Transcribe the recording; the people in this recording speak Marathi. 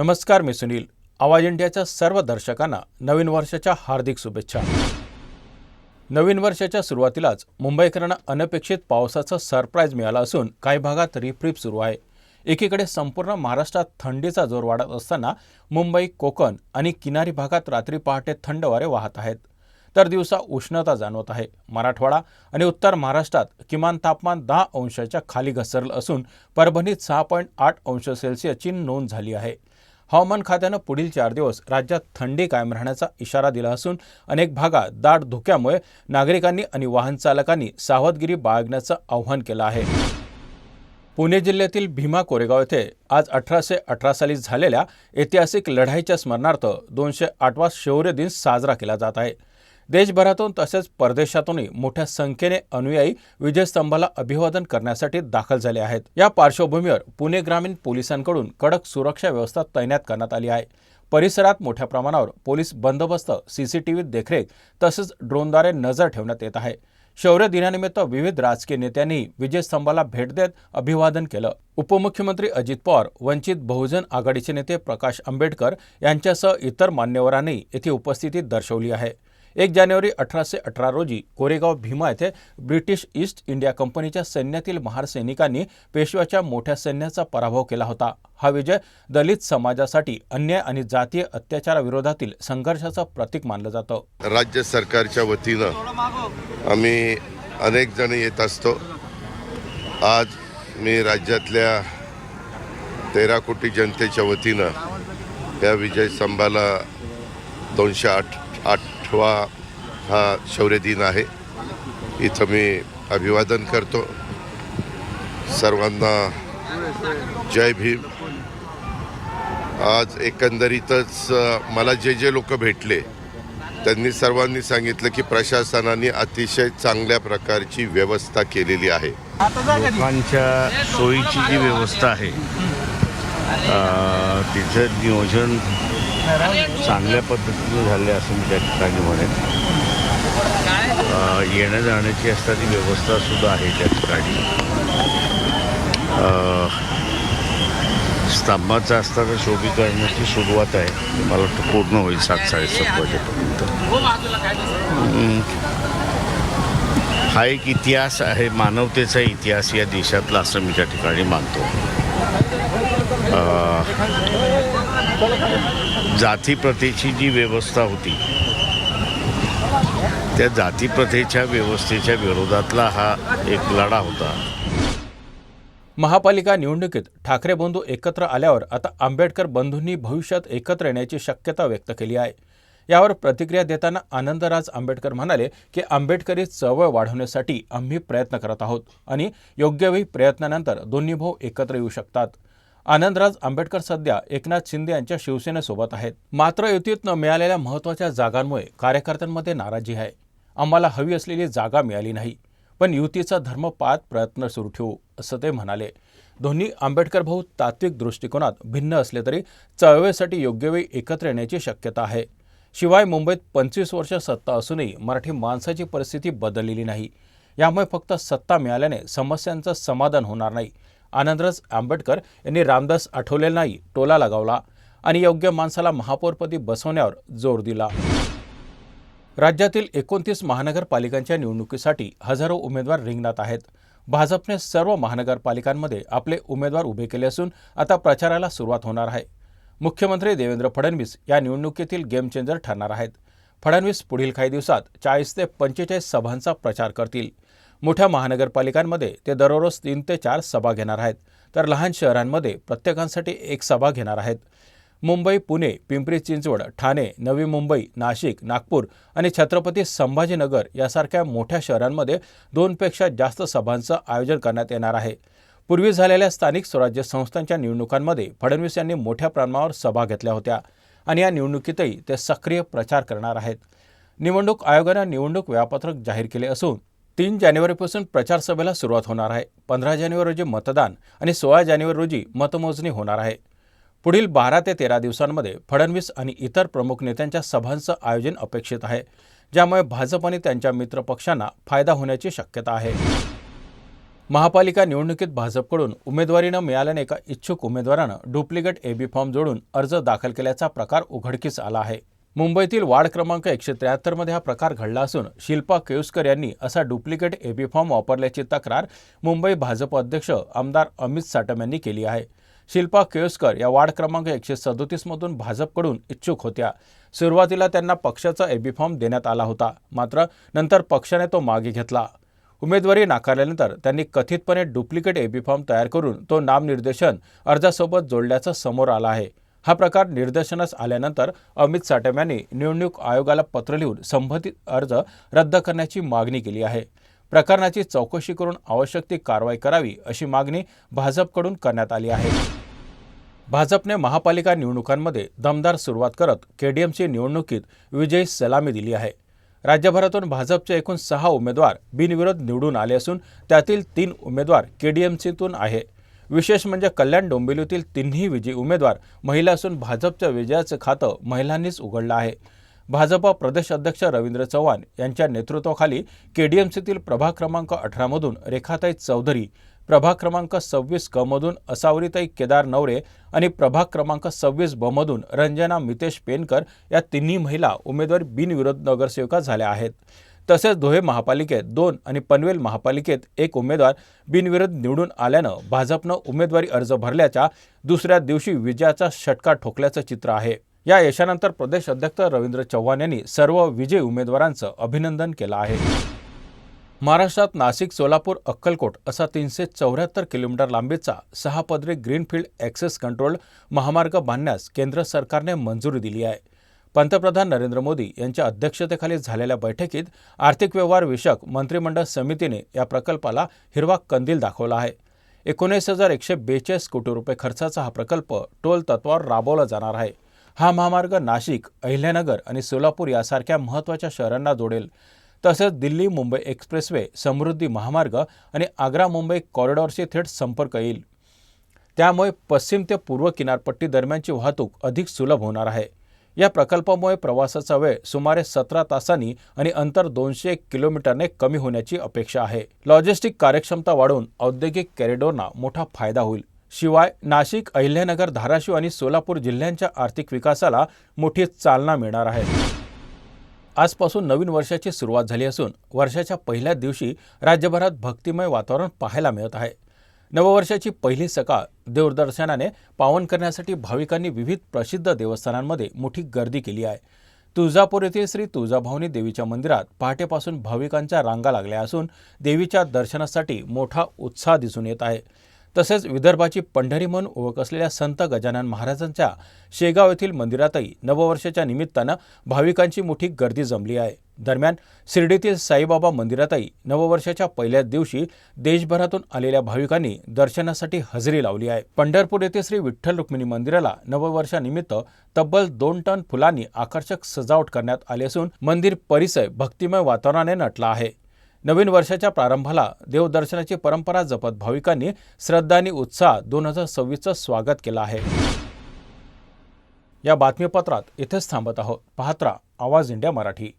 नमस्कार, मी सुनील. आवाज इंडियाच्या सर्व दर्शकांना नवीन वर्षाच्या हार्दिक शुभेच्छा. नवीन वर्षाच्या सुरुवातीलाच मुंबईकरांना अनपेक्षित पावसाचा सरप्राईज मिळाला असून काही भागात रिपरिप सुरू आहे. एकीकडे संपूर्ण महाराष्ट्रात थंडीचा जोर वाढत असताना मुंबई, कोकण आणि किनारी भागात रात्री पहाटे थंड वारे वाहत आहेत, तर दिवसा उष्णता जाणवत आहे. मराठवाडा आणि उत्तर महाराष्ट्रात किमान तापमान 10 अंशाच्या खाली घसरलं असून परभणीत 6.8 अंश सेल्सिअसची नोंद झाली आहे. हवामान खात्यानं पुढील 4 दिवस राज्यात थंडी कायम राहण्याचा इशारा दिला असून अनेक भागात दाट धुक्यामुळे नागरिकांनी आणि वाहन चालकांनी सावधगिरी बाळगण्याचं आवाहन केलं आहे. पुणे जिल्ह्यातील भीमा कोरेगाव येथे आज 1818 साली झालेल्या ऐतिहासिक लढाईच्या स्मरणार्थ 208वा शौर्य दिन साजरा केला जात आहे. देशभरातून तसेच परदेशातूनही मोठ्या संख्येने अनुयायी विजयस्तंभाला अभिवादन करण्यासाठी दाखल झाले आहेत. या पार्श्वभूमीवर पुणे ग्रामीण पोलिसांकडून कडक सुरक्षा व्यवस्था तैनात करण्यात आली आहे. परिसरात मोठ्या प्रमाणावर पोलीस बंदोबस्त, सीसीटीव्ही देखरेख तसेच ड्रोनद्वारे नजर ठेवण्यात येत आहे. शौर्य दिनानिमित्त विविध राजकीय नेत्यांनी विजयस्तंभाला भेट देत अभिवादन केलं. उपमुख्यमंत्री अजित पवार, वंचित बहुजन आघाडीचे नेते प्रकाश आंबेडकर यांच्यासह इतर मान्यवरांनी येथे उपस्थिती दर्शवली आहे. 1 जानेवारी 1818 रोजी कोरेगाव भीमा येथे ब्रिटिश ईस्ट इंडिया कंपनीच्या सैन्यातील महार सैनिकांनी पेशव्याच्या मोठ्या सैन्याचा पराभव केला होता. हा विजय दलित समाजासाठी अन्याय आणि जातीय अत्याचाराविरोधातील संघर्षाचं प्रतीक मानलं जातं. राज्य सरकारच्या वतीनं आम्ही अनेक जण येत असतो. आज मी राज्यातल्या 13 कोटी जनतेच्या वतीनं या विजय स्तंभाला 208वा हा शौर्य दिन आहे. इथं मी अभिवादन करतो. सर्वांना जय भीम. आज एकंदरीतच मला जे लोक भेटले त्यांनी सर्वांनी सांगितलं की प्रशासनाने अतिशय चांगल्या प्रकारची व्यवस्था केलेली आहे. लोकांच्या सोयीची जी व्यवस्था आहे तिचं नियोजन चांगल्या पद्धतीने झाले असं मी त्या ठिकाणी म्हणेन. येण्या जाण्याची असणारी व्यवस्थासुद्धा आहे त्या ठिकाणी. स्तंभाचा असताना शोभीकरणाची सुरुवात आहे, मला वाटतं पूर्ण होईल 7-7:30 वाजेपर्यंत. हा एक इतिहास आहे, मानवतेचा इतिहास या देशातला, असं मी त्या ठिकाणी मानतो. जातीप्रथेची जी व्यवस्था होती त्या जातीप्रथेच्या व्यवस्थेच्या विरोधातला हा एक लढा होता. महापालिका निवडणुकीत ठाकरे बंधू एकत्र आल्यावर आता आंबेडकर बंधूंनी भविष्यात एकत्र येण्याची शक्यता व्यक्त केली आहे. यावर प्रतिक्रिया देताना आनंदराज आंबेडकर म्हणाले की आंबेडकरी चळवळ वाढवण्यासाठी आम्ही प्रयत्न करत आहोत आणि योग्यवेळी प्रयत्नानंतर दोन्ही भाऊ एकत्र येऊ शकतात. आनंदराज आंबेडकर सध्या एकनाथ शिंदे यांच्या शिवसेनेसोबत आहेत. मात्र युतीत न मिळालेल्या महत्त्वाच्या जागांमुळे कार्यकर्त्यांमध्ये नाराजी आहे. आम्हाला हवी असलेली जागा मिळाली नाही, पण युतीचा धर्म पाळत प्रयत्न सुरू ठेवू, असं ते म्हणाले. दोन्ही आंबेडकर भाऊ तात्विक दृष्टिकोनात भिन्न असले तरी चळवळीसाठी योग्यवेळी एकत्र येण्याची शक्यता आहे. शिवाय मुंबईत 25 वर्ष सत्ता असूनही मराठी माणसाची परिस्थिती बदललेली नाही. यामुळे फक्त सत्ता मिळाल्याने समस्यांचं समाधान होणार नाही. आनंदराज आंबेडकर यांनी रामदास आठवलेंनाही टोला लगावला आणि योग्य माणसाला महापौरपदी बसवण्यावर जोर दिला. राज्यातील 29 महानगरपालिकांच्या निवडणुकीसाठी हजारो उमेदवार रिंगणात आहेत. भाजपने सर्व महानगरपालिकांमध्ये आपले उमेदवार उभे केले असून आता प्रचाराला सुरुवात होणार आहे. मुख्यमंत्री देवेंद्र फडणवीस या निवडणुकीतील गेम चेंजर ठरणार आहेत. फडणवीस पुढील काही दिवसात 40 ते 45 सभांचा प्रचार करतील. मोठ्या महानगरपालिकांमध्ये ते दररोज 3 ते 4 सभा घेणार आहेत, तर लहान शहरांमध्ये प्रत्येकांसाठी 1 सभा घेणार आहेत. मुंबई, पुणे, पिंपरी चिंचवड, ठाणे, नवी मुंबई, नाशिक, नागपूर आणि छत्रपती संभाजीनगर यासारख्या मोठ्या शहरांमध्ये 2पेक्षा जास्त सभांचं आयोजन करण्यात येणार आहे. पूर्वी झालेल्या स्थानिक स्वराज्य संस्थांच्या निवडणुकांमध्ये फडणवीस यांनी मोठ्या प्रमाणावर सभा घेतल्या होत्या आणि या निवडणुकीतही ते सक्रिय प्रचार करणार आहेत. निवडणूक आयोगानं निवडणूक वेळापत्रक जाहीर केले असून 3 जानेवारीपासून प्रचार सभेला सुरुवात होणार आहे. 15 जानेवारी रोजी मतदान आणि 16 जानेवारी रोजी मतमोजणी होणार आहे. पुढील 12 ते 13 दिवसांमध्ये फडणवीस आणि इतर प्रमुख नेत्यांच्या सभांचं आयोजन अपेक्षित आहे, ज्यामुळे भाजप आणि त्यांच्या मित्रपक्षांना फायदा होण्याची शक्यता आहे. महापालिका निवडणुकीत भाजपकडून उमेदवारी न मिळाल्याने एका इच्छुक उमेदवारानं डुप्लिकेट एबी फॉर्म जोडून अर्ज दाखल केल्याचा प्रकार उघडकीस आला आहे. मुंबईतील वार्ड क्रमांक 173 मध्ये हा प्रकार घडला असून शिल्पा केळुसकर यांनी असा डुप्लिकेट एबी फॉर्म वापरल्याची तक्रार मुंबई भाजप अध्यक्ष आमदार अमित साटम यांनी केली आहे. शिल्पा केळुसकर या वार्ड क्रमांक 137 मधून भाजपकडून इच्छुक होत्या. सुरुवातीला त्यांना पक्षाचा एबी फॉर्म देण्यात आला होता, मात्र नंतर पक्षाने तो मागे घेतला. उमेदवारी नाकारल्यानंतर त्यांनी कथितपणे डुप्लिकेट एबी फॉर्म तयार करून तो नामनिर्देशन अर्जासोबत जोडल्याचं समोर आलं आहे. हा प्रकार निदर्शनास आल्यानंतर अमित साटम यांनी निवडणूक आयोगाला पत्र लिहून संबंधित अर्ज रद्द करण्याची मागणी केली आहे. प्रकरणाची चौकशी करून आवश्यक ती कारवाई करावी अशी मागणी भाजपकडून करण्यात आली आहे. भाजपने महापालिका निवडणुकांमध्ये दमदार सुरुवात करत केडीएमसी निवडणुकीत विजयी सलामी दिली आहे. राज्यभरातून भाजपचे एकूण 6 उमेदवार बिनविरोध निवडून आले असून त्यातील 3 उमेदवार केडीएमसीतून आहे. विशेष म्हणजे कल्याण डोंबिवलीतील तिन्ही विजयी उमेदवार महिला असून भाजपच्या विजयाचं खातं महिलांनीच उघडलं आहे. भाजप प्रदेश अध्यक्ष रवींद्र चव्हाण यांच्या नेतृत्वाखाली केडीएमसीतील प्रभाग क्रमांक 18 मधून रेखाताई चौधरी, प्रभाग क्रमांक 26 क मधून असावरीताई केदार नवरे आणि प्रभाग क्रमांक 26 ब मधून रंजना मितेश पेनकर या तिन्ही महिला उमेदवार बिनविरोध नगरसेविका झाल्या आहेत. तसेच धुळे महापालिकेत 2 आणि पनवेल महापालिकेत 1 उमेदवार बिनविरोध निवडून आल्यानं भाजपनं उमेदवारी अर्ज भरल्याच्या दुसऱ्या दिवशी विजयाचा षटका ठोकल्याचं चित्र आहे. या यशानंतर प्रदेश अध्यक्ष रवींद्र चव्हाण यांनी सर्व विजयी उमेदवारांचं अभिनंदन केलं आहे. महाराष्ट्रात नाशिक, सोलापूर, अक्कलकोट असा 374 किलोमीटर लांबीचा 6 पदरी ग्रीनफील्ड ॲक्सेस कंट्रोल महामार्ग बांधण्यास केंद्र सरकारने मंजुरी दिली आहे. पंतप्रधान नरेंद्र मोदी यांच्या अध्यक्षतेखाली झालेल्या बैठकीत आर्थिक व्यवहार विषयक मंत्रिमंडळ समितीने या प्रकल्पाला हिरवा कंदील दाखवला आहे. 19,142 कोटी रुपये खर्चाचा हा प्रकल्प टोल तत्वावर राबवला जाणार आहे. हा महामार्ग नाशिक, अहिल्यानगर आणि सोलापूर यासारख्या महत्त्वाच्या शहरांना जोडेल. तसेच दिल्ली मुंबई एक्सप्रेसवे, समृद्धी महामार्ग आणि आग्रा मुंबई कॉरिडॉरशी थेट संपर्क येईल. त्यामुळे पश्चिम ते पूर्व किनारपट्टी दरम्यानची वाहतूक अधिक सुलभ होणार आहे. या प्रकल्पामुळे प्रवासाचा वेळ सुमारे 17 तासांनी आणि अंतर 200 किलोमीटरने कमी होण्याची अपेक्षा आहे. लॉजिस्टिक कार्यक्षमता वाढून औद्योगिक कॉरिडॉरना मोठा फायदा होईल. शिवाय नाशिक, अहिल्यानगर, धाराशिव आणि सोलापूर जिल्ह्यांच्या आर्थिक विकासाला मोठी चालना मिळणार आहे. आजपासून नवीन वर्षाची सुरुवात झाली असून वर्षाच्या पहिल्या दिवशी राज्यभरात भक्तिमय वातावरण पाहायला मिळत आहे. नववर्षाची पहिली सकाळ देवदर्शनाने पावन करण्यासाठी भाविकांनी विविध प्रसिद्ध देवस्थानांमध्ये मोठी गर्दी केली आहे. तुळजापूर येथील श्री तुळजाभवानी देवीच्या मंदिरात पहाटेपासून भाविकांच्या रांगा लागल्या असून देवीच्या दर्शनासाठी मोठा उत्साह दिसून येत आहे. तसेच विदर्भाची पंढरी म्हणून ओळख असलेल्या संत गजानन महाराजांच्या शेगाव येथील मंदिरातही नववर्षाच्या निमित्तानं भाविकांची मोठी गर्दी जमली आहे. दरम्यान शिर्डीतील साईबाबा मंदिरातही नववर्षाच्या पहिल्याच दिवशी देशभरातून आलेल्या भाविकांनी दर्शनासाठी हजेरी लावली आहे. पंढरपूर येथे श्री विठ्ठल रुक्मिणी मंदिराला नववर्षानिमित्त तब्बल 2 टन फुलांनी आकर्षक सजावट करण्यात आली असून मंदिर परिसर भक्तिमय वातावरणाने नटला आहे. नवीन वर्षाच्या प्रारंभाला देवदर्शनाची परंपरा जपत भाविकांनी श्रद्धा आणि उत्साह 2026चं स्वागत केलं आहे. या बातमीपत्रात इथेच थांबत आहोत. पाहत रहा आवाज इंडिया मराठी.